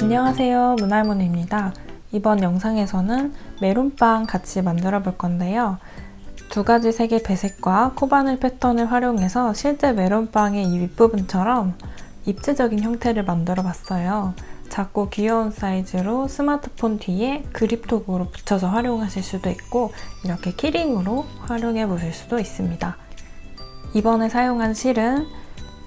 안녕하세요, 문할머니입니다. 이번 영상에서는 메론빵 같이 만들어 볼 건데요. 두 가지 색의 배색과 코바늘 패턴을 활용해서 실제 메론빵의 이 윗부분처럼 입체적인 형태를 만들어 봤어요. 작고 귀여운 사이즈로 스마트폰 뒤에 그립톡으로 붙여서 활용하실 수도 있고 이렇게 키링으로 활용해 보실 수도 있습니다. 이번에 사용한 실은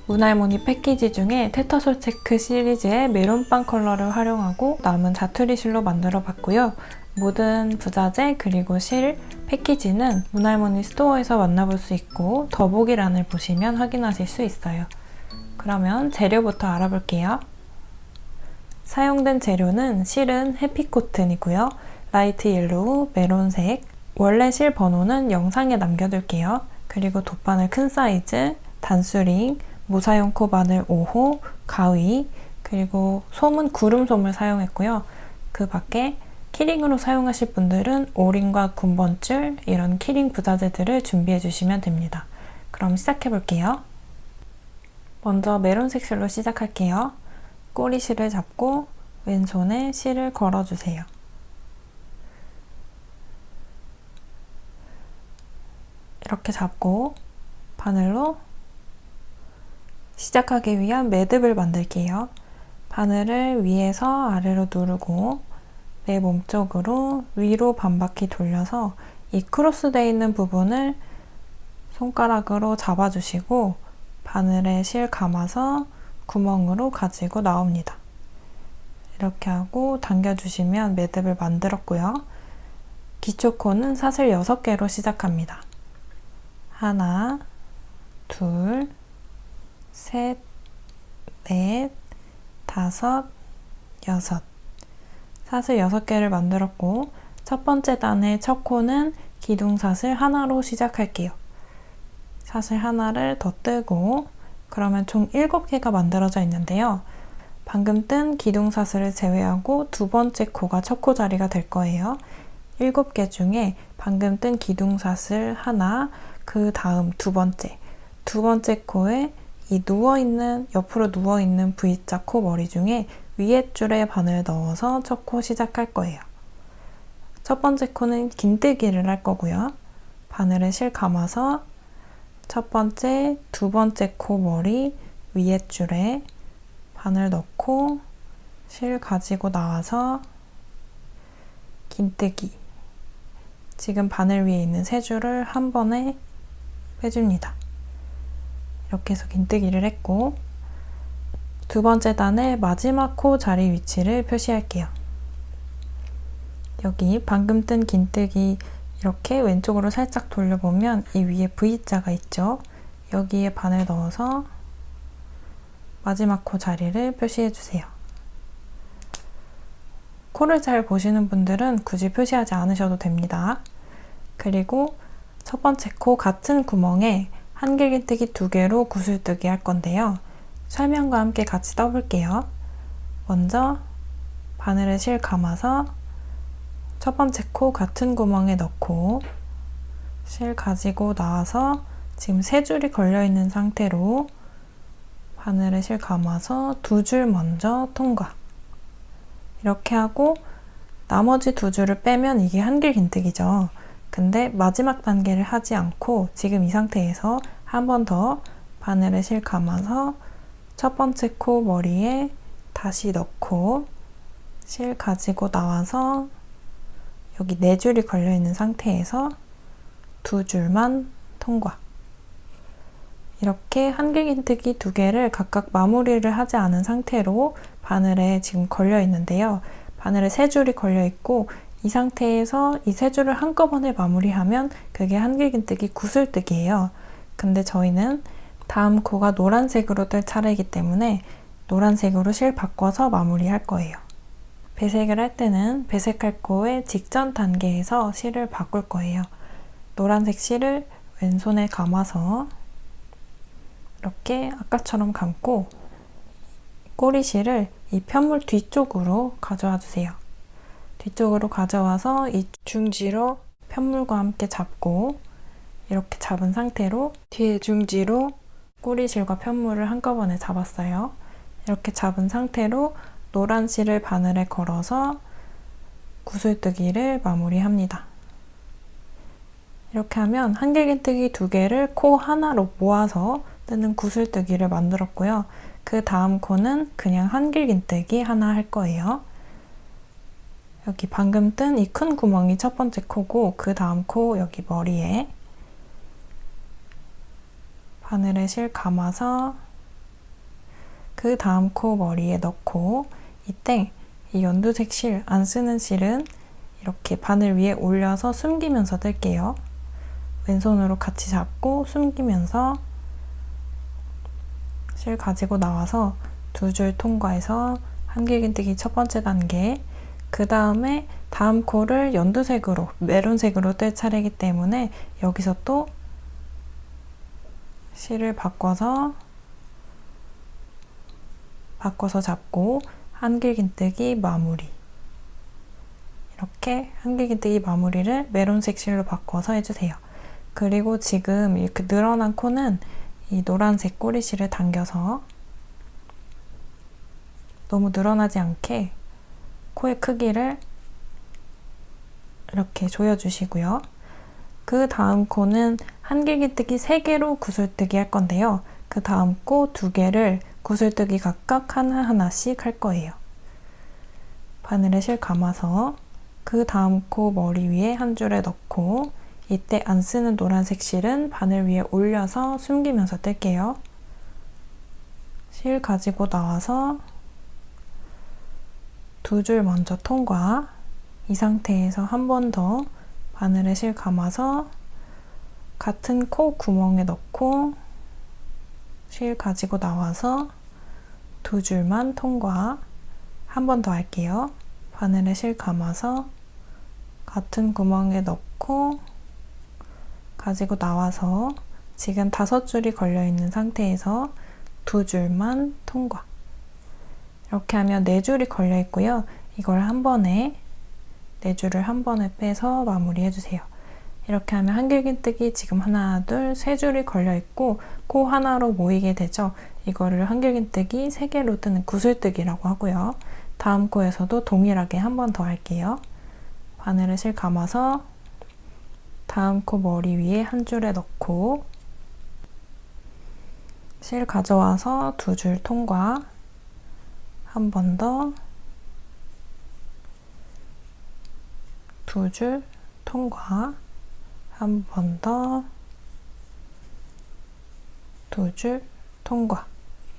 문할머니 패키지 중에 테터솔 체크 시리즈의 메론빵 컬러를 활용하고 남은 자투리 실로 만들어 봤고요. 모든 부자재 그리고 실, 패키지는 문할머니 스토어에서 만나볼 수 있고 더보기란을 보시면 확인하실 수 있어요. 그러면 재료부터 알아볼게요. 사용된 재료는 실은 해피코튼이고요. 라이트 옐로우, 메론색, 원래 실 번호는 영상에 남겨둘게요. 그리고 돗바늘 큰 사이즈, 단수링, 무사용 코바늘 5호, 가위, 그리고 솜은 구름솜을 사용했고요. 그 밖에 키링으로 사용하실 분들은 오링과 군번줄, 이런 키링 부자재들을 준비해 주시면 됩니다. 그럼 시작해 볼게요. 먼저 메론색 실로 시작할게요. 꼬리실을 잡고 왼손에 실을 걸어주세요. 이렇게 잡고 바늘로 시작하기 위한 매듭을 만들게요. 바늘을 위에서 아래로 누르고 내 몸쪽으로 위로 반바퀴 돌려서 이 크로스되어 있는 부분을 손가락으로 잡아주시고 바늘에 실 감아서 구멍으로 가지고 나옵니다. 이렇게 하고 당겨주시면 매듭을 만들었고요. 기초코는 사슬 6개로 시작합니다. 하나, 둘, 셋, 넷, 다섯, 여섯. 사슬 6개를 만들었고 첫 번째 단의 첫 코는 기둥사슬 하나로 시작할게요. 사슬 하나를 더 뜨고 그러면 총 7개가 만들어져 있는데요. 방금 뜬 기둥사슬을 제외하고 두 번째 코가 첫 코 자리가 될 거예요. 7개 중에 방금 뜬 기둥사슬 하나, 그 다음 두 번째 코에 이 옆으로 누워있는 V자 코 머리 중에 위에 줄에 바늘 넣어서 첫 코 시작할 거예요. 첫 번째 코는 긴뜨기를 할 거고요. 바늘에 실 감아서 첫 번째, 두 번째 코 머리 위에 줄에 바늘 넣고 실 가지고 나와서 긴뜨기. 지금 바늘 위에 있는 세 줄을 한 번에 빼줍니다. 이렇게 해서 긴뜨기를 했고 두 번째 단의 마지막 코 자리 위치를 표시할게요. 여기 방금 뜬 긴뜨기 이렇게 왼쪽으로 살짝 돌려보면 이 위에 V자가 있죠. 여기에 바늘 넣어서 마지막 코 자리를 표시해주세요. 코를 잘 보시는 분들은 굳이 표시하지 않으셔도 됩니다. 그리고 첫 번째 코 같은 구멍에 한길긴뜨기 2개로 구슬뜨기 할 건데요. 설명과 함께 같이 떠볼게요. 먼저 바늘에 실 감아서 첫 번째 코 같은 구멍에 넣고 실 가지고 나와서 지금 3줄이 걸려있는 상태로 바늘에 실 감아서 2줄 먼저 통과. 이렇게 하고 나머지 2줄을 빼면 이게 한길긴뜨기죠. 근데 마지막 단계를 하지 않고 지금 이 상태에서 한 번 더 바늘에 실 감아서 첫 번째 코 머리에 다시 넣고 실 가지고 나와서 여기 4줄이 걸려있는 상태에서 2줄만 통과. 이렇게 한길긴뜨기 2개를 각각 마무리를 하지 않은 상태로 바늘에 지금 걸려있는데요. 바늘에 3줄이 걸려있고 이 상태에서 이 3줄을 한꺼번에 마무리하면 그게 한길긴뜨기 구슬뜨기예요. 근데 저희는 다음 코가 노란색으로 뜰 차례이기 때문에 노란색으로 실 바꿔서 마무리할 거예요. 배색을 할 때는 배색할 코의 직전 단계에서 실을 바꿀 거예요. 노란색 실을 왼손에 감아서 이렇게 아까처럼 감고 꼬리실을 이 편물 뒤쪽으로 가져와 주세요. 뒤쪽으로 가져와서 이 중지로 편물과 함께 잡고 이렇게 잡은 상태로 뒤에 중지로 꼬리실과 편물을 한꺼번에 잡았어요. 이렇게 잡은 상태로 노란 실을 바늘에 걸어서 구슬뜨기를 마무리합니다. 이렇게 하면 한길긴뜨기 2개를 코 하나로 모아서 뜨는 구슬뜨기를 만들었고요. 그 다음 코는 그냥 한길긴뜨기 하나 할 거예요. 여기 방금 뜬 이 큰 구멍이 첫 번째 코고 그 다음 코 여기 머리에 바늘에 실 감아서 그 다음 코 머리에 넣고 이때 이 연두색 실, 안 쓰는 실은 이렇게 바늘 위에 올려서 숨기면서 뜰게요. 왼손으로 같이 잡고 숨기면서 실 가지고 나와서 2줄 통과해서 한길긴뜨기 첫 번째 단계, 그 다음에 다음 코를 연두색으로, 메론색으로 뜰 차례이기 때문에 여기서 또 실을 바꿔서 잡고 한길긴뜨기 마무리. 이렇게 한길긴뜨기 마무리를 메론색 실로 바꿔서 해주세요. 그리고 지금 이렇게 늘어난 코는 이 노란색 꼬리실을 당겨서 너무 늘어나지 않게 코의 크기를 이렇게 조여주시고요. 그 다음 코는 한길긴뜨기 3개로 구슬뜨기 할 건데요. 그 다음 코 2개를 구슬뜨기 각각 하나하나씩 할 거예요. 바늘에 실 감아서 그 다음 코 머리 위에 한 줄에 넣고 이때 안 쓰는 노란색 실은 바늘 위에 올려서 숨기면서 뜰게요. 실 가지고 나와서 2줄 먼저 통과. 이 상태에서 한 번 더 바늘에 실 감아서 같은 코 구멍에 넣고 실 가지고 나와서 2줄만 통과. 한 번 더 할게요. 바늘에 실 감아서 같은 구멍에 넣고 가지고 나와서 지금 5줄이 걸려있는 상태에서 2줄만 통과. 이렇게 하면 4줄이 걸려있고요. 이걸 한 번에 4줄을 한 번에 빼서 마무리해주세요. 이렇게 하면 한길긴뜨기 지금 하나, 둘, 3줄이 걸려있고 코 하나로 모이게 되죠. 이거를 한길긴뜨기 3개로 뜨는 구슬뜨기라고 하고요. 다음 코에서도 동일하게 한 번 더 할게요. 바늘에 실 감아서 다음 코 머리 위에 한 줄에 넣고 실 가져와서 2줄 통과. 한 번 더 2줄 통과. 한 번 더 2줄 통과.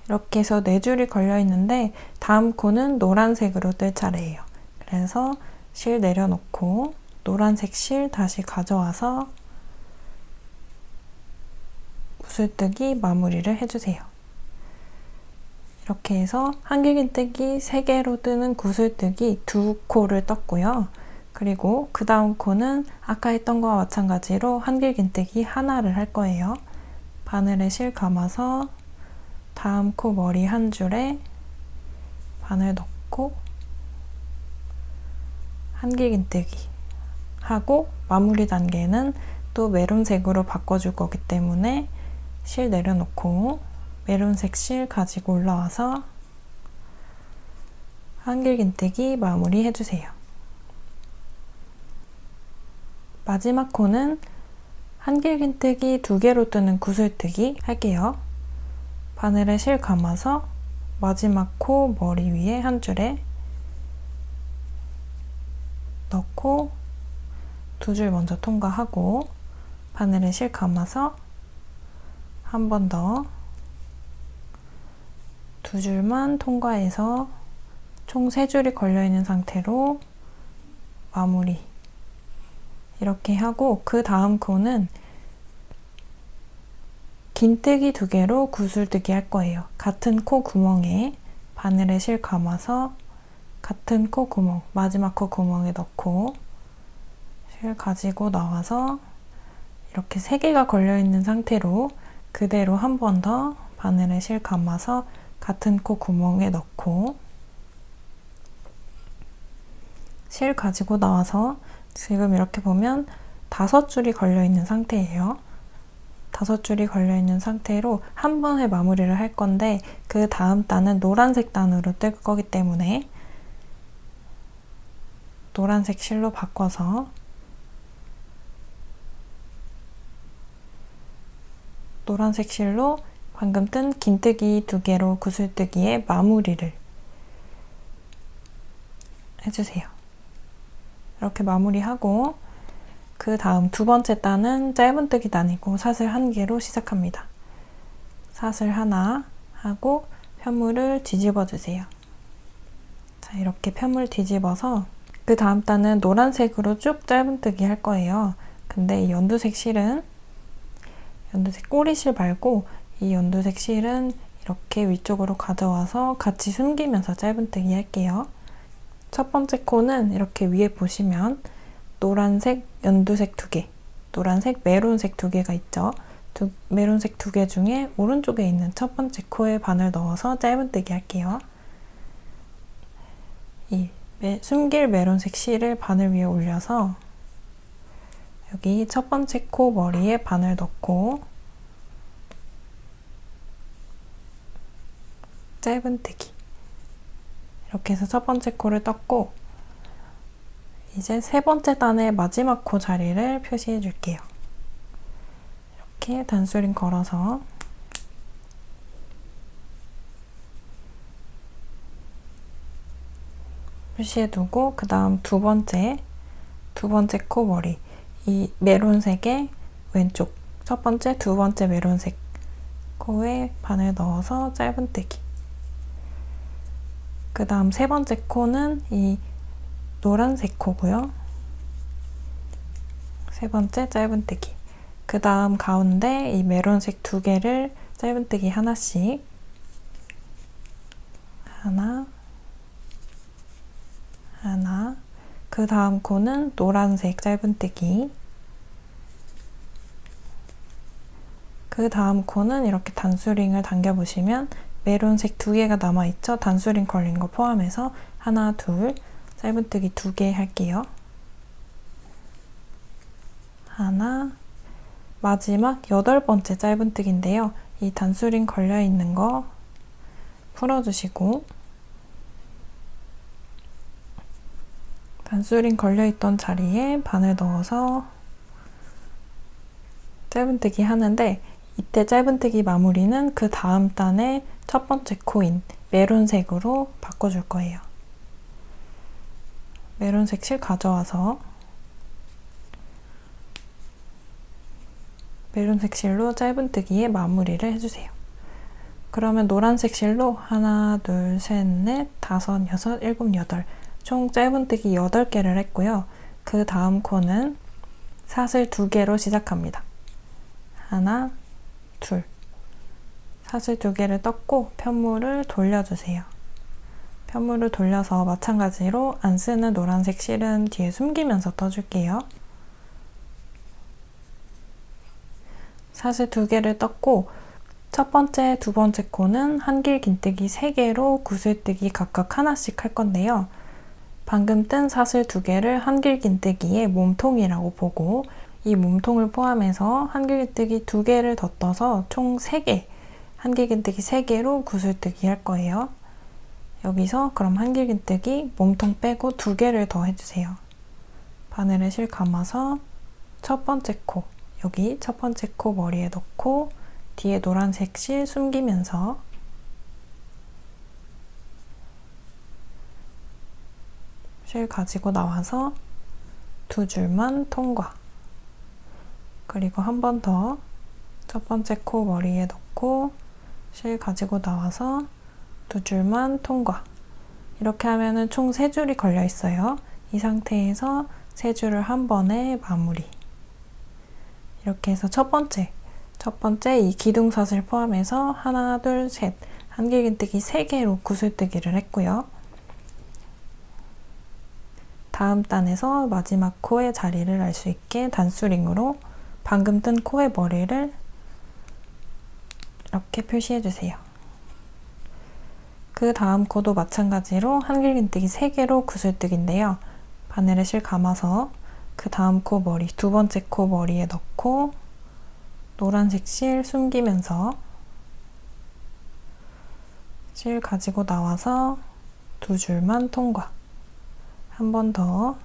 이렇게 해서 4줄이 걸려 있는데 다음 코는 노란색으로 뜰 차례예요. 그래서 실 내려놓고 노란색 실 다시 가져와서 구슬뜨기 마무리를 해주세요. 이렇게 해서 한길긴뜨기 3개로 뜨는 구슬뜨기 2코를 떴고요. 그리고 그 다음 코는 아까 했던 거와 마찬가지로 한길긴뜨기 하나를 할 거예요. 바늘에 실 감아서 다음 코 머리 한 줄에 바늘 넣고 한길긴뜨기 하고 마무리 단계는 또 메론색으로 바꿔줄 거기 때문에 실 내려놓고 메론색 실 가지고 올라와서 한길긴뜨기 마무리 해주세요. 마지막 코는 한길긴뜨기 2개로 뜨는 구슬뜨기 할게요. 바늘에 실 감아서 마지막 코 머리 위에 한 줄에 넣고 2줄 먼저 통과하고 바늘에 실 감아서 한 번 더 2줄만 통과해서 총 3줄이 걸려있는 상태로 마무리. 이렇게 하고 그 다음 코는 긴뜨기 2개로 구슬뜨기 할 거예요. 같은 코 구멍에 바늘에 실 감아서 같은 코 구멍, 마지막 코 구멍에 넣고 실 가지고 나와서 이렇게 3개가 걸려있는 상태로 그대로 한 번 더 바늘에 실 감아서 같은 코 구멍에 넣고 실 가지고 나와서 지금 이렇게 보면 5줄이 걸려있는 상태예요. 5줄이 걸려있는 상태로 한 번에 마무리를 할 건데 그 다음 단은 노란색 단으로 뜰 거기 때문에 노란색 실로 바꿔서 노란색 실로 방금 뜬 긴뜨기 2개로 구슬뜨기의 마무리를 해주세요. 이렇게 마무리하고 그 다음 두 번째 단은 짧은뜨기 단이고 사슬 1개로 시작합니다. 사슬 하나 하고 편물을 뒤집어 주세요. 자, 이렇게 편물 뒤집어서 그 다음 단은 노란색으로 쭉 짧은뜨기 할 거예요. 근데 이 연두색 실은 연두색 꼬리실 말고 이 연두색 실은 이렇게 위쪽으로 가져와서 같이 숨기면서 짧은뜨기 할게요. 첫 번째 코는 이렇게 위에 보시면 노란색, 연두색 2개, 노란색, 메론색 2개가 있죠. 메론색 2개 중에 오른쪽에 있는 첫 번째 코에 바늘 넣어서 짧은뜨기 할게요. 이 숨길 메론색 실을 바늘 위에 올려서 여기 첫 번째 코 머리에 바늘 넣고 짧은뜨기 이렇게 해서 첫 번째 코를 떴고 이제 세 번째 단의 마지막 코 자리를 표시해 줄게요. 이렇게 단수링 걸어서 표시해 두고 그 다음 두 번째 코 머리 이 메론색의 왼쪽 첫 번째, 두 번째 메론색 코에 바늘 넣어서 짧은뜨기 그 다음 세 번째 코는 이 노란색 코고요. 세 번째 짧은뜨기 그 다음 가운데 이 메론색 2개를 짧은뜨기 하나씩 하나 그 다음 코는 노란색 짧은뜨기 그 다음 코는 이렇게 단수링을 당겨보시면 메론색 2개가 남아있죠? 단수링 걸린 거 포함해서 하나, 둘 짧은뜨기 2개 할게요. 하나 마지막 8번째 짧은뜨기인데요. 이 단수링 걸려있는 거 풀어주시고 단수링 걸려있던 자리에 바늘 넣어서 짧은뜨기 하는데 이때 짧은뜨기 마무리는 그 다음 단의 첫 번째 코인 메론색으로 바꿔줄 거예요. 메론색 실 가져와서 메론색 실로 짧은뜨기의 마무리를 해주세요. 그러면 노란색 실로 하나, 둘, 셋, 넷, 다섯, 여섯, 일곱, 여덟 총 짧은뜨기 8개를 했고요. 그 다음 코는 사슬 2개로 시작합니다. 하나, 둘 사슬 2개를 떴고 편물을 돌려주세요. 편물을 돌려서 마찬가지로 안 쓰는 노란색 실은 뒤에 숨기면서 떠줄게요. 사슬 2개를 떴고 첫 번째, 두 번째 코는 한길 긴뜨기 3개로 구슬뜨기 각각 하나씩 할 건데요. 방금 뜬 사슬 2개를 한길 긴뜨기의 몸통이라고 보고 이 몸통을 포함해서 한길 긴뜨기 2개를 더 떠서 총 3개, 한길 긴뜨기 3개로 구슬뜨기 할 거예요. 여기서 그럼 한길 긴뜨기 몸통 빼고 2개를 더 해주세요. 바늘에 실 감아서 첫 번째 코, 여기 첫 번째 코 머리에 넣고 뒤에 노란색 실 숨기면서 실 가지고 나와서 2줄만 통과. 그리고 한 번 더 첫 번째 코 머리에 넣고 실 가지고 나와서 2줄만 통과. 이렇게 하면은 총 3줄이 걸려 있어요. 이 상태에서 3줄을 한 번에 마무리. 이렇게 해서 첫 번째 이 기둥사슬 포함해서 하나, 둘, 셋 한길긴뜨기 3개로 구슬뜨기를 했고요. 다음 단에서 마지막 코의 자리를 알 수 있게 단수링으로 방금 뜬 코의 머리를 이렇게 표시해주세요. 그 다음 코도 마찬가지로 한길긴뜨기 3개로 구슬뜨기인데요. 바늘에 실 감아서 그 다음 코 머리, 두 번째 코 머리에 넣고 노란색 실 숨기면서 실 가지고 나와서 두 줄만 통과. 한 번 더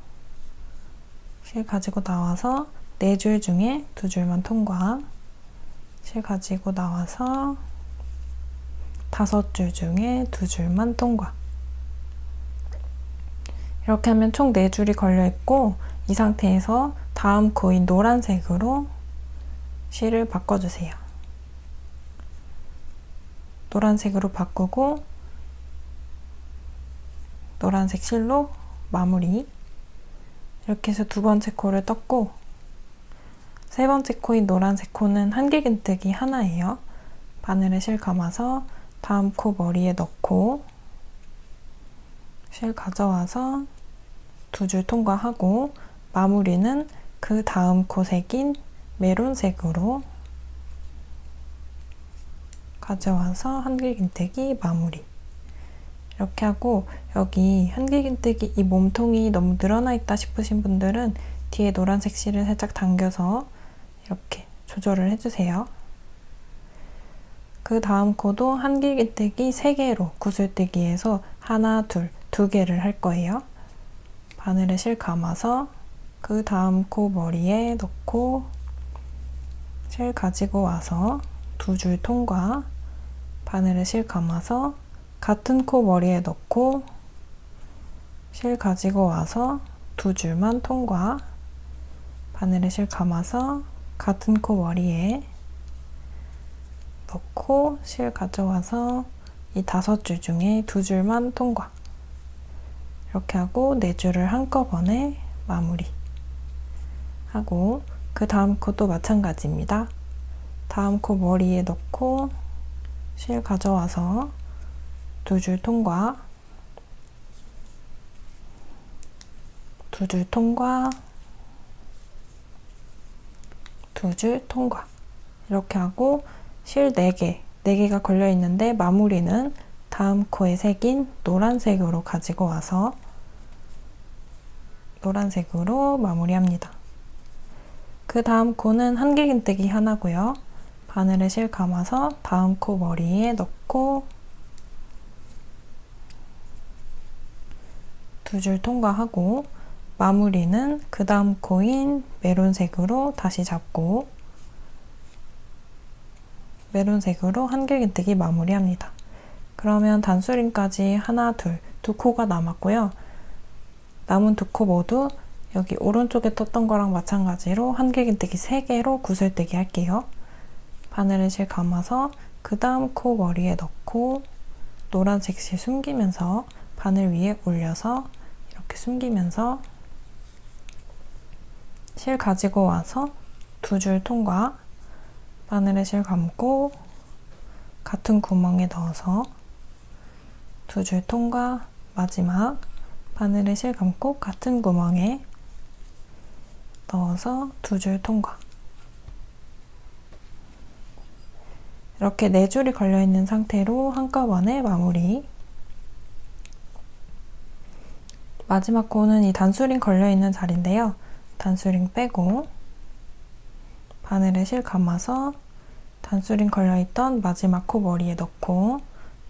실 가지고 나와서 네 줄 중에 두 줄만 통과. 실 가지고 나와서 다섯 줄 중에 두 줄만 통과. 이렇게 하면 총 4줄이 걸려 있고, 이 상태에서 다음 코인 노란색으로 실을 바꿔주세요. 노란색으로 바꾸고 노란색 실로 마무리. 이렇게 해서 두 번째 코를 떴고, 세 번째 코인 노란색 코는 한길긴뜨기 하나예요. 바늘에 실 감아서 다음 코 머리에 넣고 실 가져와서 두 줄 통과하고, 마무리는 그 다음 코 색인 메론색으로 가져와서 한길긴뜨기 마무리. 이렇게 하고, 여기 한길긴뜨기 이 몸통이 너무 늘어나 있다 싶으신 분들은 뒤에 노란색 실을 살짝 당겨서 이렇게 조절을 해주세요. 그 다음 코도 한길긴뜨기 3개로 구슬뜨기에서 하나, 둘, 2개를 할 거예요. 바늘에 실 감아서 그 다음 코 머리에 넣고 실 가지고 와서 두 줄 통과. 바늘에 실 감아서 같은 코 머리에 넣고 실 가지고 와서 두 줄만 통과. 바늘에 실 감아서 같은 코 머리에 넣고 실 가져와서 이 5줄 중에 두 줄만 통과. 이렇게 하고 4줄을 한꺼번에 마무리 하고, 그 다음 코도 마찬가지입니다. 다음 코 머리에 넣고 실 가져와서 두 줄 통과, 두 줄 통과, 두 줄 통과. 이렇게 하고 실 4개가 걸려 있는데, 마무리는 다음 코의 색인 노란색으로 가지고 와서 노란색으로 마무리합니다. 그 다음 코는 한길긴뜨기 하나고요. 바늘에 실 감아서 다음 코 머리에 넣고 두 줄 통과하고, 마무리는 그 다음 코인 메론색으로 다시 잡고 메론색으로 한길긴뜨기 마무리합니다. 그러면 단수림까지 하나, 둘, 2코가 남았고요. 남은 2코 모두 여기 오른쪽에 떴던 거랑 마찬가지로 한길긴뜨기 3개로 구슬뜨기 할게요. 바늘에 실 감아서 그 다음 코 머리에 넣고 노란색 실 숨기면서 바늘 위에 올려서 이렇게 숨기면서 실 가지고 와서 두 줄 통과. 바늘에 실 감고 같은 구멍에 넣어서 두 줄 통과. 마지막 바늘에 실 감고 같은 구멍에 넣어서 두 줄 통과. 이렇게 4줄이 걸려있는 상태로 한꺼번에 마무리. 마지막 코는 이 단수링 걸려있는 자리인데요. 단수링 빼고 바늘에 실 감아서 단수링 걸려있던 마지막 코 머리에 넣고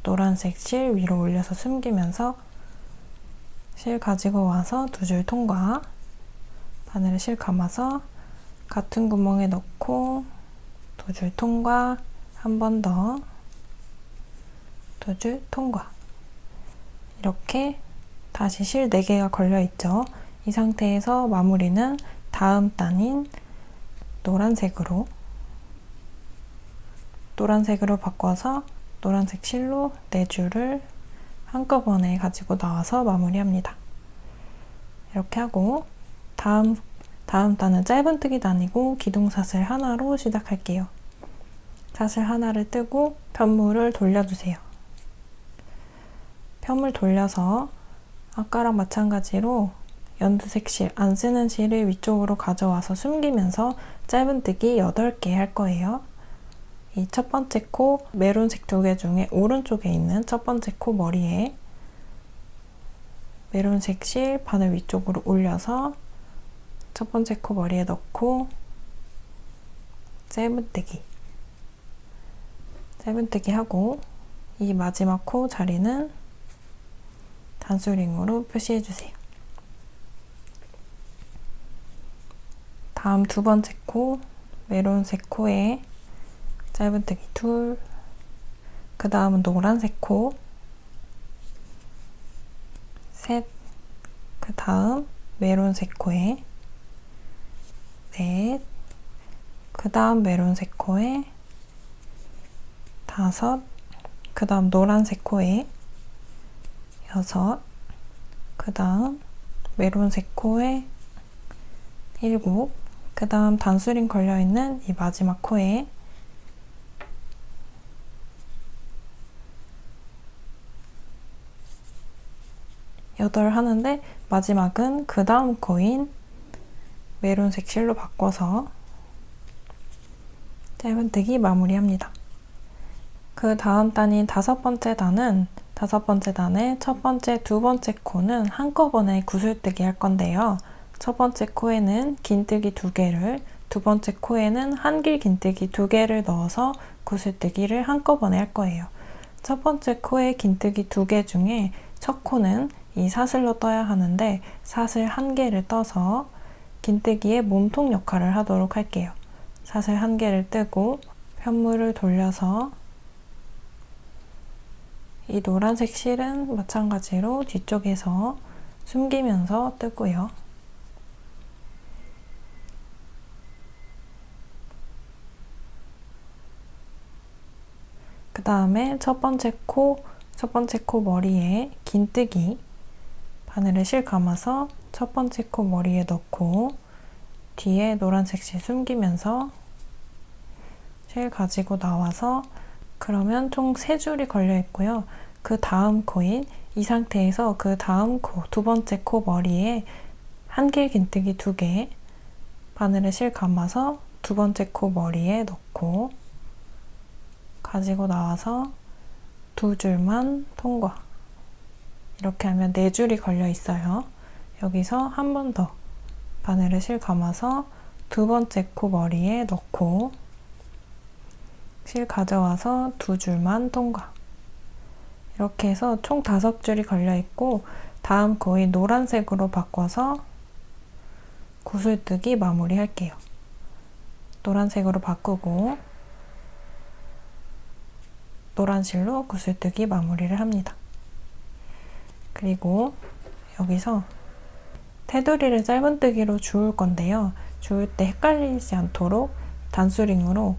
노란색 실 위로 올려서 숨기면서 실 가지고 와서 두 줄 통과. 바늘에 실 감아서 같은 구멍에 넣고 두 줄 통과. 한 번 더 두 줄 통과. 이렇게 다시 실 4개가 걸려있죠. 이 상태에서 마무리는 다음 단인 노란색으로 바꿔서 노란색 실로 4줄을 한꺼번에 가지고 나와서 마무리합니다. 이렇게 하고 다음 단은 짧은뜨기 단이고 기둥사슬 하나로 시작할게요. 사슬 하나를 뜨고 편물을 돌려주세요. 편물 돌려서 아까랑 마찬가지로 연두색 실, 안 쓰는 실을 위쪽으로 가져와서 숨기면서 짧은뜨기 8개 할 거예요. 이 첫 번째 코 메론색 2개 중에 오른쪽에 있는 첫 번째 코 머리에 메론색 실 바늘 위쪽으로 올려서 첫 번째 코 머리에 넣고 짧은뜨기 하고 이 마지막 코 자리는 단수링으로 표시해주세요. 다음 두 번째 코, 메론색 코에 짧은뜨기 둘, 그 다음은 노란색 코 셋, 그 다음 메론색 코에 넷, 그 다음 메론색 코에 다섯, 그 다음 노란색 코에 여섯, 그 다음 메론색 코에 일곱, 그 다음 단수링 걸려있는 이 마지막 코에 여덟 하는데 마지막은 그 다음 코인 메론색 실로 바꿔서 짧은뜨기 마무리합니다. 그 다음 단인 다섯 번째 단의 첫 번째, 두 번째 코는 한꺼번에 구슬뜨기 할 건데요. 첫 번째 코에는 긴뜨기 2개를, 두 번째 코에는 한길 긴뜨기 2개를 넣어서 구슬뜨기를 한꺼번에 할 거예요. 첫 번째 코에 긴뜨기 2개 중에 첫 코는 이 사슬로 떠야 하는데 사슬 1개를 떠서 긴뜨기의 몸통 역할을 하도록 할게요. 사슬 1개를 뜨고 편물을 돌려서 이 노란색 실은 마찬가지로 뒤쪽에서 숨기면서 뜨고요. 그 다음에 첫 번째 코 머리에 긴뜨기 바늘에 실 감아서 첫 번째 코 머리에 넣고 뒤에 노란색 실 숨기면서 실 가지고 나와서 그러면 총 3줄이 걸려 있고요. 그 다음 코인 이 상태에서 그 다음 코, 두 번째 코 머리에 한길 긴뜨기 2개 바늘에 실 감아서 두 번째 코 머리에 넣고 가지고 나와서 2줄만 통과. 이렇게 하면 4줄이 걸려 있어요. 여기서 한 번 더 바늘에 실 감아서 두 번째 코 머리에 넣고 실 가져와서 2줄만 통과. 이렇게 해서 총 5줄이 걸려 있고 다음 코인 노란색으로 바꿔서 구슬뜨기 마무리 할게요. 노란색으로 바꾸고 노란 실로 구슬뜨기 마무리를 합니다. 그리고 여기서 테두리를 짧은뜨기로 주울 건데요. 주울 때 헷갈리지 않도록 단수링으로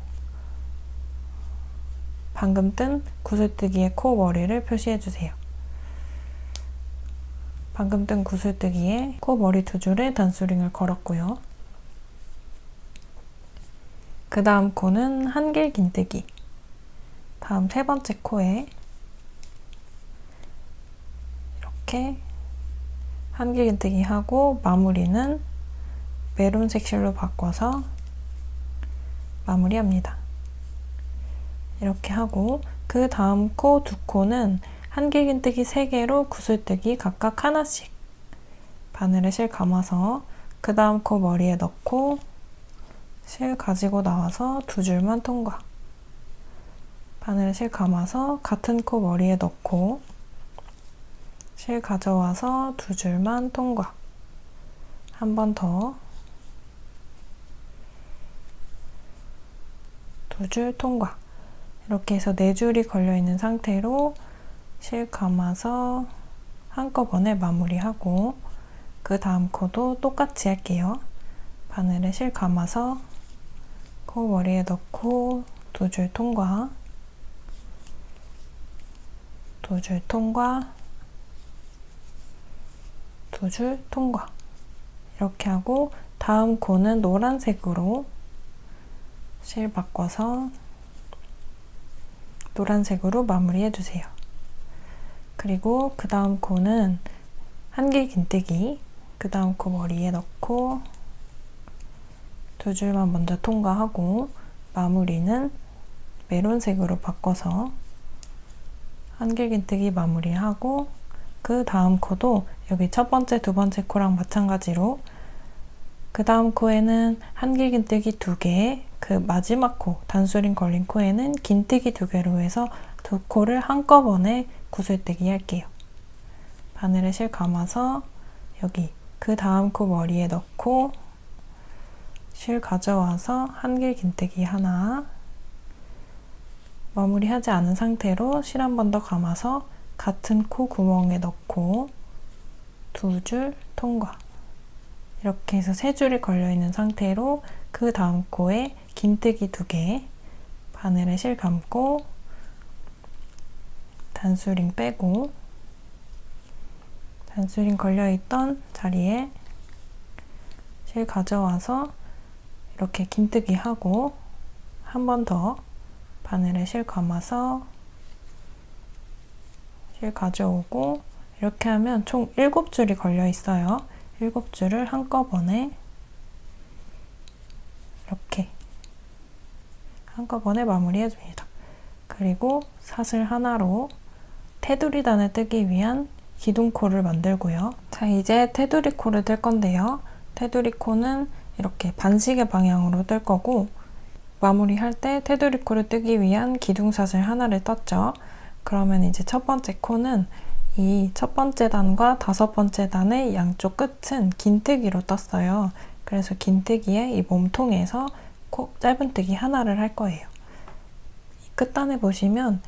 방금 뜬 구슬뜨기의 코 머리를 표시해주세요. 방금 뜬 구슬뜨기에 코 머리 2줄에 단수링을 걸었고요. 그 다음 코는 한길 긴뜨기. 다음 세 번째 코에 이렇게 한길 긴뜨기 하고 마무리는 메론색 실로 바꿔서 마무리합니다. 이렇게 하고 그 다음 코 2코는 한길 긴뜨기 3개로 구슬뜨기 각각 하나씩 바늘에 실 감아서 그 다음 코 머리에 넣고 실 가지고 나와서 2줄만 통과. 바늘에 실 감아서 같은 코 머리에 넣고 실 가져와서 2줄만 통과. 한 번 더 2줄 통과. 이렇게 해서 4줄이 걸려있는 상태로 실 감아서 한꺼번에 마무리하고 그 다음 코도 똑같이 할게요. 바늘에 실 감아서 코 머리에 넣고 2줄 통과, 2줄 통과, 2줄 통과. 이렇게 하고 다음 코는 노란색으로 실 바꿔서 노란색으로 마무리해주세요. 그리고 그 다음 코는 한길 긴뜨기, 그 다음 코 머리에 넣고 2줄만 먼저 통과하고 마무리는 메론색으로 바꿔서 한길 긴뜨기 마무리하고 그 다음 코도 여기 첫 번째, 두 번째 코랑 마찬가지로 그 다음 코에는 한길긴뜨기 2개, 그 마지막 코, 단수링 걸린 코에는 긴뜨기 2개로 해서 두 코를 한꺼번에 구슬뜨기 할게요. 바늘에 실 감아서 여기 그 다음 코 머리에 넣고 실 가져와서 한길긴뜨기 하나, 마무리하지 않은 상태로 실 한 번 더 감아서 같은 코 구멍에 넣고 2줄 통과. 이렇게 해서 3줄이 걸려있는 상태로 그 다음 코에 긴뜨기 2개, 바늘에 실 감고 단수링 빼고 단수링 걸려있던 자리에 실 가져와서 이렇게 긴뜨기 하고 한 번 더 바늘에 실 감아서 실 가져오고 이렇게 하면 총 7줄이 걸려 있어요. 7줄을 한꺼번에 이렇게 한꺼번에 마무리해 줍니다. 그리고 사슬 하나로 테두리단을 뜨기 위한 기둥코를 만들고요. 자, 이제 테두리 코를 뜰 건데요. 테두리 코는 이렇게 반시계 방향으로 뜰 거고, 마무리할 때 테두리 코를 뜨기 위한 기둥사슬 하나를 떴죠. 그러면 이제 첫 번째 코는 이 첫 번째 단과 5번째 단의 양쪽 끝은 긴뜨기로 떴어요. 그래서 긴뜨기에 이 몸통에서 짧은뜨기 하나를 할 거예요. 이 끝단에 보시면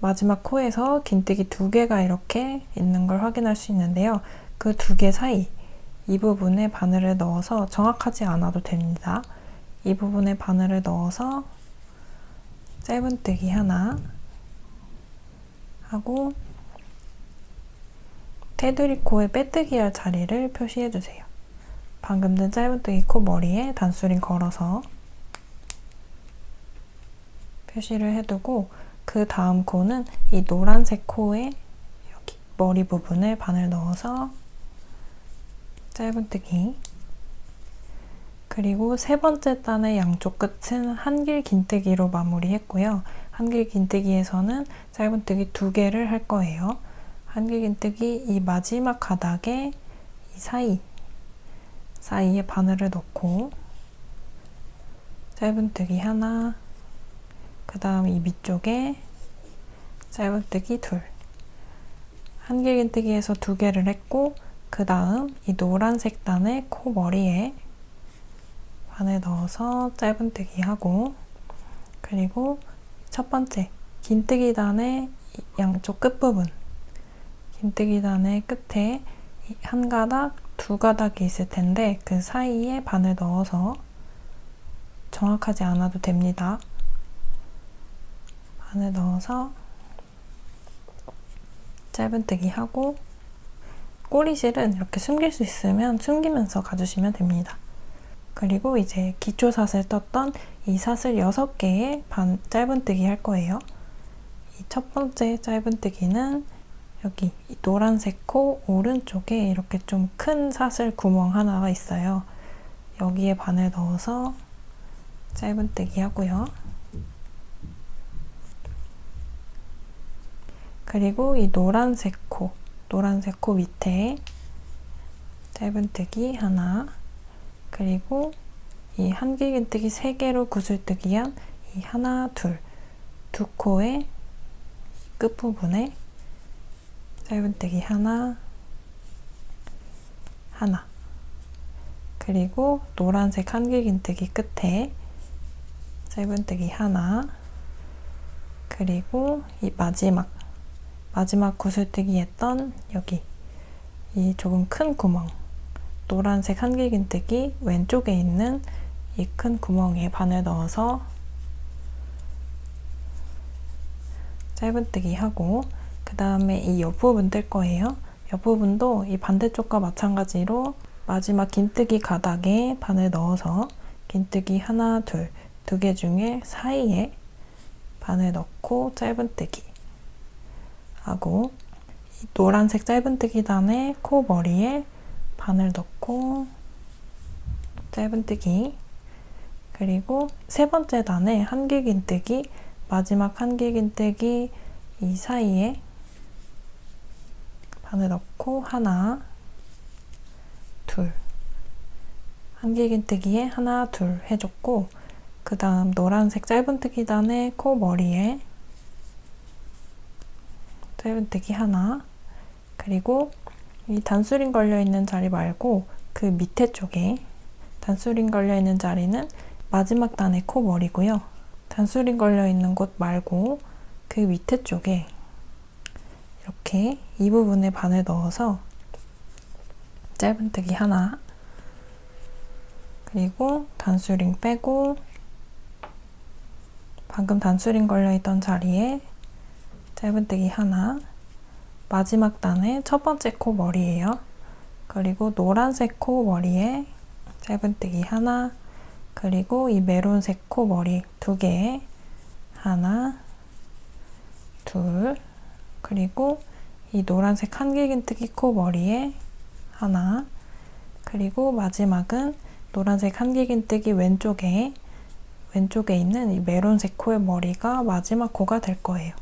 마지막 코에서 긴뜨기 2개가 이렇게 있는 걸 확인할 수 있는데요. 그 2개 사이 이 부분에 바늘을 넣어서, 정확하지 않아도 됩니다. 이 부분에 바늘을 넣어서 짧은뜨기 하나 하고 테두리 코에 빼뜨기 할 자리를 표시해 주세요. 방금 든 짧은뜨기 코 머리에 단수링 걸어서 표시를 해두고, 그 다음 코는 이 노란색 코에 여기 머리 부분에 바늘 넣어서 짧은뜨기, 그리고 세 번째 단의 양쪽 끝은 한길 긴뜨기로 마무리했고요. 한길 긴뜨기에서는 짧은뜨기 2개를 할 거예요. 한길 긴뜨기 이 마지막 가닥에 이 사이에 바늘을 넣고 짧은뜨기 하나, 그 다음 이 밑쪽에 짧은뜨기 2, 한길 긴뜨기에서 2개를 했고, 그 다음 이 노란색 단의 코 머리에 바늘 넣어서 짧은뜨기 하고, 그리고 첫 번째 긴뜨기 단의 양쪽 끝부분, 긴뜨기 단의 끝에 한 가닥, 2가닥이 있을 텐데 그 사이에 바늘 넣어서, 정확하지 않아도 됩니다. 바늘 넣어서 짧은뜨기 하고, 꼬리실은 이렇게 숨길 수 있으면 숨기면서 가주시면 됩니다. 그리고 이제 기초 사슬 떴던 이 사슬 6개의 짧은뜨기 할 거예요. 이 첫 번째 짧은뜨기는 여기 이 노란색 코 오른쪽에 이렇게 좀 큰 사슬 구멍 하나가 있어요. 여기에 바늘 넣어서 짧은뜨기 하고요. 그리고 이 노란색 코 밑에 짧은뜨기 하나, 그리고 이 한길긴뜨기 3개로 구슬뜨기한 이 하나, 두 코의 끝부분에 짧은뜨기 하나, 그리고 노란색 한길긴뜨기 끝에 짧은뜨기 하나, 그리고 이 마지막 구슬뜨기 했던 여기 이 조금 큰 구멍, 노란색 한길긴뜨기 왼쪽에 있는 이 큰 구멍에 바늘 넣어서 짧은뜨기 하고, 그 다음에 이 옆부분 뜰 거예요. 옆부분도 이 반대쪽과 마찬가지로 마지막 긴뜨기 가닥에 바늘 넣어서 긴뜨기 하나, 2개 중에 사이에 바늘 넣고 짧은뜨기 하고, 이 노란색 짧은뜨기 단의 코 머리에 바늘 넣고 짧은뜨기, 그리고 세 번째 단의 한길긴뜨기, 마지막 한길긴뜨기 이 사이에 바늘 넣고 하나, 한길긴뜨기에 하나, 둘 해줬고, 그 다음 노란색 짧은뜨기 단에 코 머리에 짧은뜨기 하나, 그리고 이 단수링 걸려있는 자리 말고 그 밑에 쪽에 단수링 걸려있는 자리는 마지막 단의 코 머리고요. 단수링 걸려있는 곳 말고 그 밑에 쪽에 이렇게 이 부분에 바늘 넣어서 짧은뜨기 하나, 그리고 단수링 빼고 방금 단수링 걸려있던 자리에 짧은뜨기 하나, 마지막 단의 첫 번째 코 머리예요. 그리고 노란색 코 머리에 짧은뜨기 하나, 그리고 이 메론색 코 머리 두 개에 하나, 둘, 그리고 이 노란색 한길긴뜨기 코 머리에 하나, 그리고 마지막은 노란색 한길긴뜨기 왼쪽에 있는 이 메론색 코의 머리가 마지막 코가 될 거예요.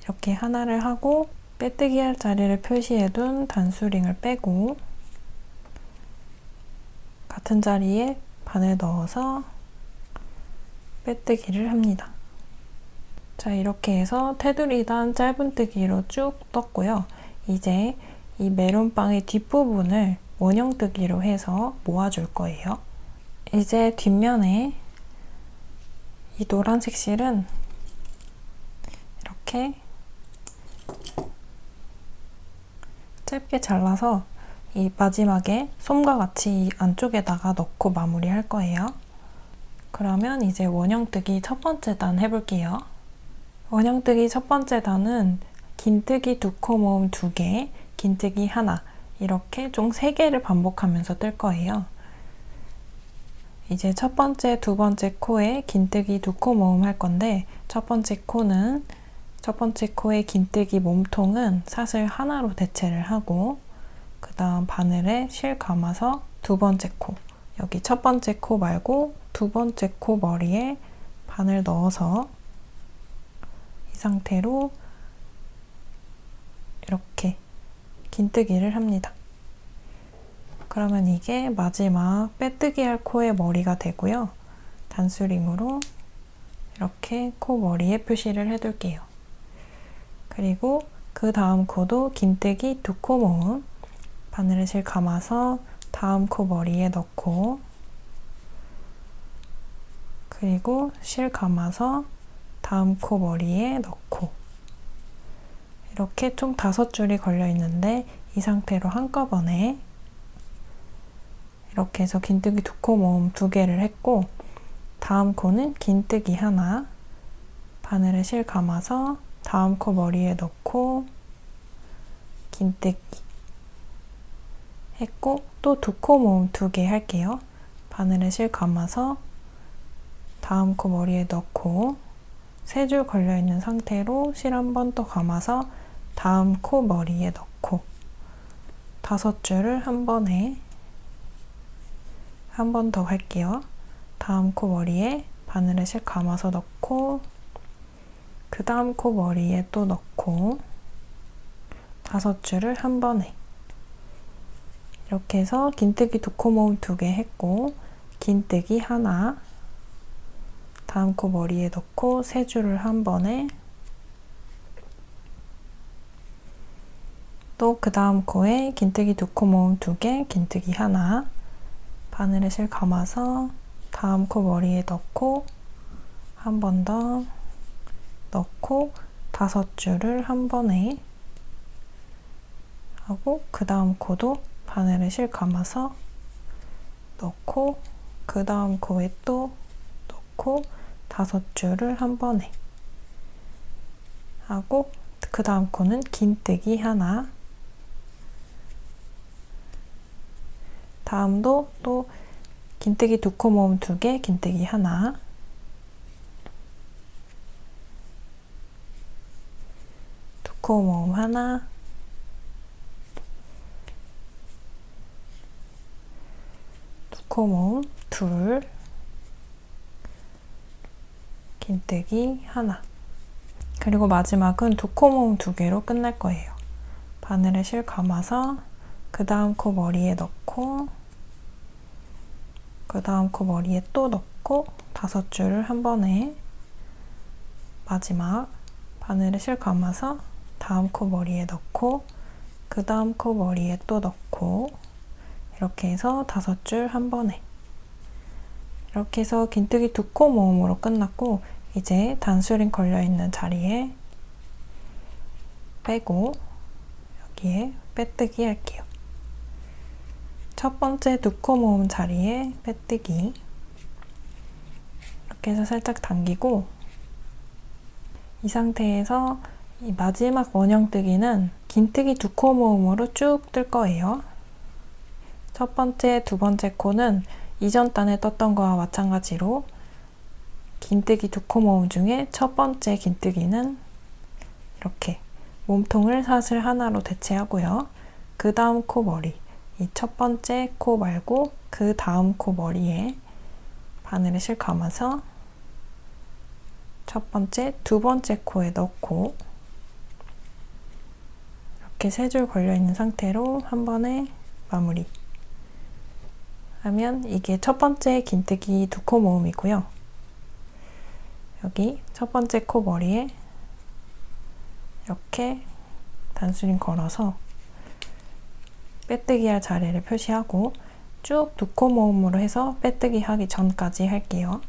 이렇게 하나를 하고 빼뜨기 할 자리를 표시해둔 단수링을 빼고 같은 자리에 바늘 넣어서 빼뜨기를 합니다. 자, 이렇게 해서 테두리 단 짧은뜨기로 쭉 떴고요. 이제 이 메론빵의 뒷부분을 원형뜨기로 해서 모아줄 거예요. 이제 뒷면에 이 노란색 실은 이렇게 짧게 잘라서 이 마지막에 솜과 같이 이 안쪽에다가 넣고 마무리할 거예요. 그러면 이제 원형뜨기 첫 번째 단 해볼게요. 원형뜨기 첫 번째 단은 긴뜨기 두 코 모음 2개, 긴뜨기 하나, 이렇게 총 3개를 반복하면서 뜰 거예요. 이제 첫 번째, 두 번째 코에 긴뜨기 두 코 모음 할 건데 첫 번째 코의 긴뜨기 몸통은 사슬 하나로 대체를 하고 그 다음 바늘에 실 감아서 두 번째 코, 여기 첫 번째 코 말고 두 번째 코 머리에 바늘 넣어서 이 상태로 이렇게 긴뜨기를 합니다. 그러면 이게 마지막 빼뜨기 할 코의 머리가 되고요. 단수링으로 이렇게 코 머리에 표시를 해둘게요. 그리고 그 다음 코도 긴뜨기 두 코 모음, 바늘에 실 감아서 다음 코 머리에 넣고 그리고 실 감아서 다음 코 머리에 넣고 이렇게 총 5줄이 걸려 있는데 이 상태로 한꺼번에 이렇게 해서 긴뜨기 두 코 모음 2개를 했고 다음 코는 긴뜨기 하나, 바늘에 실 감아서 다음 코 머리에 넣고 긴뜨기 했고 또 두 코 모음 2개 할게요. 바늘에 실 감아서 다음 코 머리에 넣고 3줄 걸려있는 상태로 실 한 번 더 감아서 다음 코 머리에 넣고 5줄을 한 번에 한 번 더 할게요. 다음 코 머리에 바늘에 실 감아서 넣고 그 다음 코 머리에 또 넣고 5줄을 한 번에 이렇게 해서 긴뜨기 두 코 모음 2개 했고 긴뜨기 하나, 다음 코 머리에 넣고 3줄을 한 번에 또 그 다음 코에 긴뜨기 두 코 모음 2개, 긴뜨기 하나, 바늘에 실 감아서 다음 코 머리에 넣고 한 번 더 넣고 5줄을 한 번에 하고 그 다음 코도 바늘에 실 감아서 넣고 그 다음 코에 또 넣고 5줄을 한 번에 하고 그 다음 코는 긴뜨기 하나, 다음도 또 긴뜨기 두 코 모음 2개, 긴뜨기 하나, 두 코 모음 하나, 두 코 모음 둘, 긴뜨기 하나, 그리고 마지막은 두 코 모음 2개로 끝날 거예요. 바늘에 실 감아서 그 다음 코 머리에 넣고 그 다음 코 머리에 또 넣고 5줄을 한 번에 마지막 바늘에 실 감아서 다음 코 머리에 넣고 그 다음 코 머리에 또 넣고 이렇게 해서 5줄 한 번에 이렇게 해서 긴뜨기 2코 모음으로 끝났고 이제 단수링 걸려있는 자리에 빼고 여기에 빼뜨기 할게요. 첫 번째 2코 모음 자리에 빼뜨기 이렇게 해서 살짝 당기고 이 상태에서 이 마지막 원형뜨기는 긴뜨기 2코 모음으로 쭉 뜰 거예요. 첫 번째, 두 번째 코는 이전 단에 떴던 거와 마찬가지로 긴뜨기 2코 모음 중에 첫 번째 긴뜨기는 이렇게 몸통을 사슬 하나로 대체하고요. 그 다음 코 머리, 이 첫 번째 코 말고 그 다음 코 머리에 바늘에 실 감아서 첫 번째, 두 번째 코에 넣고 이렇게 3줄 걸려있는 상태로 한 번에 마무리 하면 이게 첫 번째 긴뜨기 2코 모음이고요. 여기 첫 번째 코 머리에 이렇게 단수링 걸어서 빼뜨기 할 자리를 표시하고 쭉 2코 모음으로 해서 빼뜨기 하기 전까지 할게요.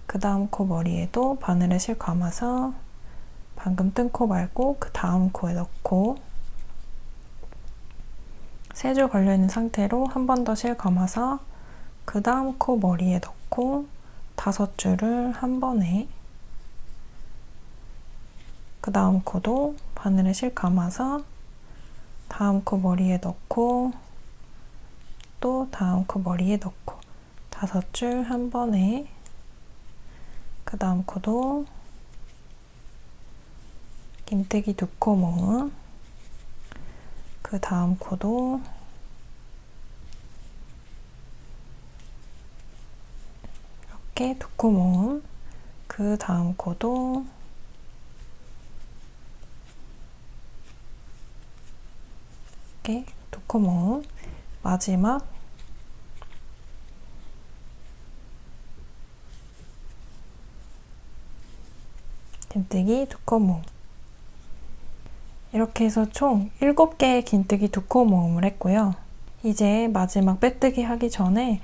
그 다음 코 머리에도 바늘에 실 감아서 방금 뜬 코 말고 그 다음 코에 넣고 3줄 걸려있는 상태로 한 번 더 실 감아서 그 다음 코 머리에 넣고 5줄을 한 번에 그 다음 코도 바늘에 실 감아서 다음 코 머리에 넣고 또 다음 코 머리에 넣고 5줄 한 번에 그 다음 코도 긴뜨기 2코 모음 그 다음 코도 이렇게 2코 모음 그 다음 코도 이렇게 2코 모음 마지막 긴뜨기 2코 모음 이렇게 해서 총 7개의 긴뜨기 2코 모음을 했고요. 이제 마지막 빼뜨기 하기 전에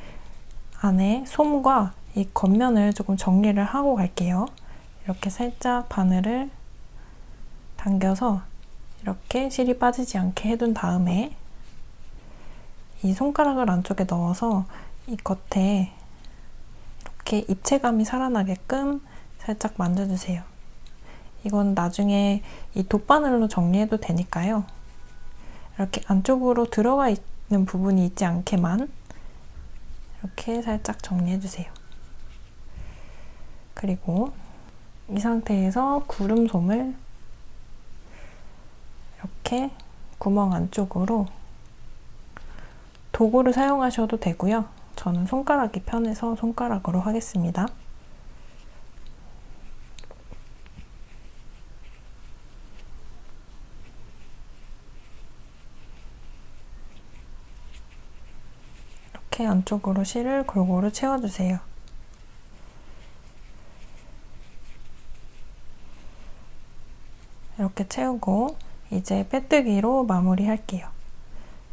안에 솜과 이 겉면을 조금 정리를 하고 갈게요. 이렇게 살짝 바늘을 당겨서 이렇게 실이 빠지지 않게 해둔 다음에 이 손가락을 안쪽에 넣어서 이 겉에 이렇게 입체감이 살아나게끔 살짝 만져주세요. 이건 나중에 이 돗바늘로 정리해도 되니까요. 이렇게 안쪽으로 들어가 있는 부분이 있지 않게만 이렇게 살짝 정리해주세요. 그리고 이 상태에서 구름솜을 이렇게 구멍 안쪽으로 도구를 사용하셔도 되고요. 저는 손가락이 편해서 손가락으로 하겠습니다. 이렇게 안쪽으로 실을 골고루 채워주세요. 이렇게 채우고 이제 빼뜨기로 마무리할게요.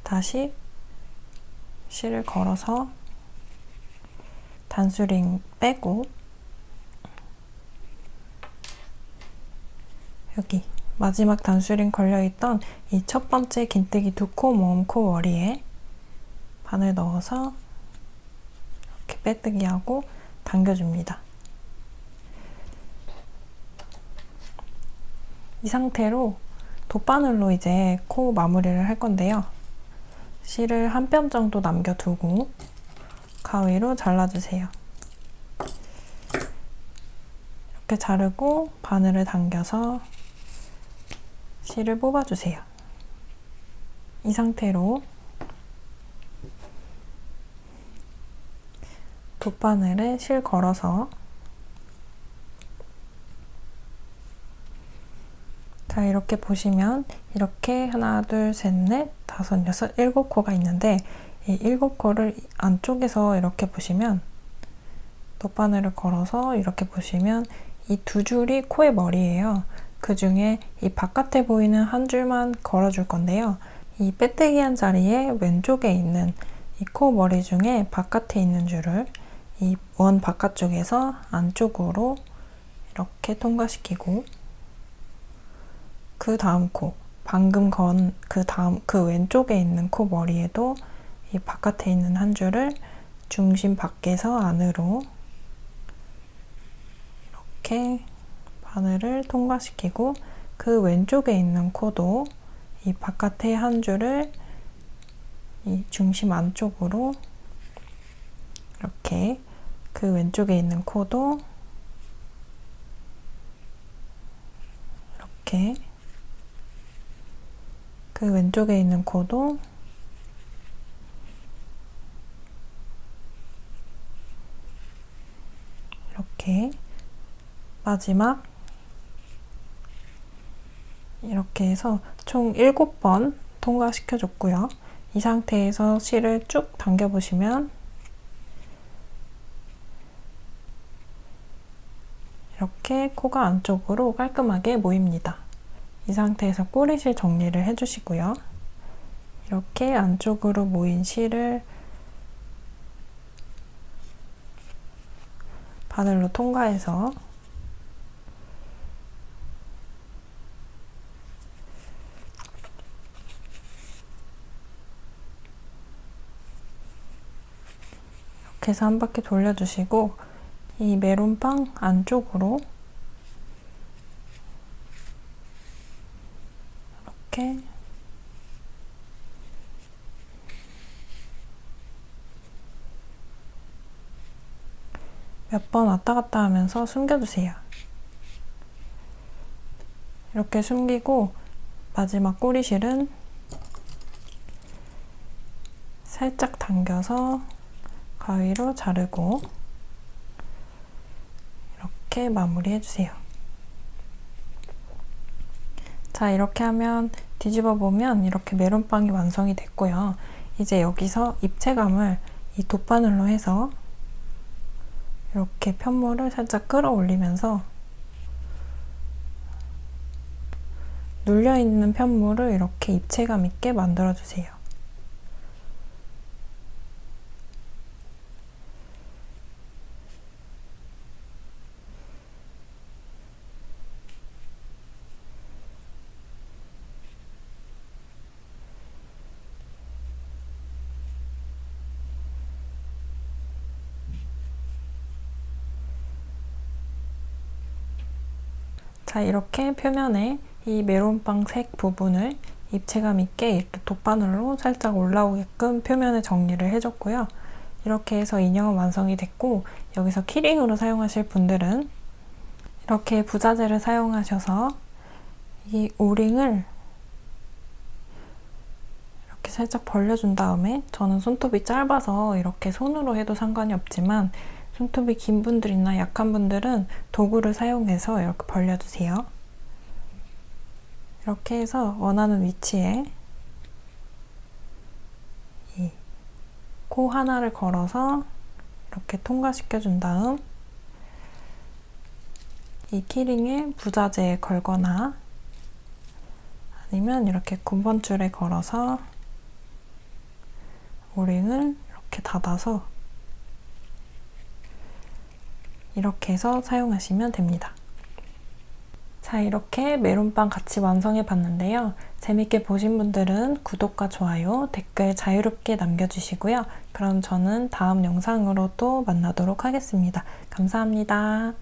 다시 실을 걸어서 단수링 빼고 여기 마지막 단수링 걸려있던 이 첫 번째 긴뜨기 2코 모음 코 머리에 바늘 넣어서 이렇게 빼뜨기하고 당겨줍니다. 이 상태로 돗바늘로 이제 코 마무리를 할 건데요. 실을 한 뼘 정도 남겨두고 가위로 잘라주세요. 이렇게 자르고 바늘을 당겨서 실을 뽑아주세요. 이 상태로 돗바늘에 실 걸어서 자, 이렇게 보시면 이렇게 하나, 둘, 셋, 넷, 다섯, 여섯, 7코가 있는데 이 7코를 안쪽에서 이렇게 보시면 돗바늘을 걸어서 이렇게 보시면 이 2줄이 코의 머리예요. 그 중에 이 바깥에 보이는 한 줄만 걸어줄 건데요. 이 빼떼기한 자리에 왼쪽에 있는 이 코 머리 중에 바깥에 있는 줄을 이 원 바깥쪽에서 안쪽으로 이렇게 통과시키고, 그 다음 코, 방금 건 그 왼쪽에 있는 코 머리에도 이 바깥에 있는 한 줄을 중심 밖에서 안으로 이렇게 바늘을 통과시키고, 그 왼쪽에 있는 코도 이 바깥에 한 줄을 이 중심 안쪽으로 이렇게, 그 왼쪽에 있는 코도 이렇게, 그 왼쪽에 있는 코도 이렇게, 마지막 이렇게 해서 총 7번 통과시켜 줬고요. 이 상태에서 실을 쭉 당겨 보시면 이렇게 코가 안쪽으로 깔끔하게 모입니다. 이 상태에서 꼬리실 정리를 해주시고요. 이렇게 안쪽으로 모인 실을 바늘로 통과해서 이렇게 해서 한 바퀴 돌려주시고, 이 메론빵 안쪽으로 이렇게 몇 번 왔다 갔다 하면서 숨겨주세요. 이렇게 숨기고 마지막 꼬리실은 살짝 당겨서 가위로 자르고 이렇게 마무리해주세요. 자, 이렇게 하면 뒤집어 보면 이렇게 메론빵이 완성이 됐고요. 이제 여기서 입체감을 이 돗바늘로 해서 이렇게 편물을 살짝 끌어올리면서 눌려있는 편물을 이렇게 입체감 있게 만들어주세요. 자, 이렇게 표면에 이 메론빵 색 부분을 입체감 있게 이렇게 돗바늘로 살짝 올라오게끔 표면에 정리를 해줬고요. 이렇게 해서 인형은 완성이 됐고, 여기서 키링으로 사용하실 분들은 이렇게 부자재를 사용하셔서 이 오링을 이렇게 살짝 벌려준 다음에, 저는 손톱이 짧아서 이렇게 손으로 해도 상관이 없지만 손톱이 긴 분들이나 약한 분들은 도구를 사용해서 이렇게 벌려주세요. 이렇게 해서 원하는 위치에 이 코 하나를 걸어서 이렇게 통과시켜 준 다음 이 키링에 부자재에 걸거나 아니면 이렇게 9번 줄에 걸어서 오링을 이렇게 닫아서 이렇게 해서 사용하시면 됩니다. 자, 이렇게 메론빵 같이 완성해 봤는데요. 재밌게 보신 분들은 구독과 좋아요, 댓글 자유롭게 남겨주시고요. 그럼 저는 다음 영상으로 또 만나도록 하겠습니다. 감사합니다.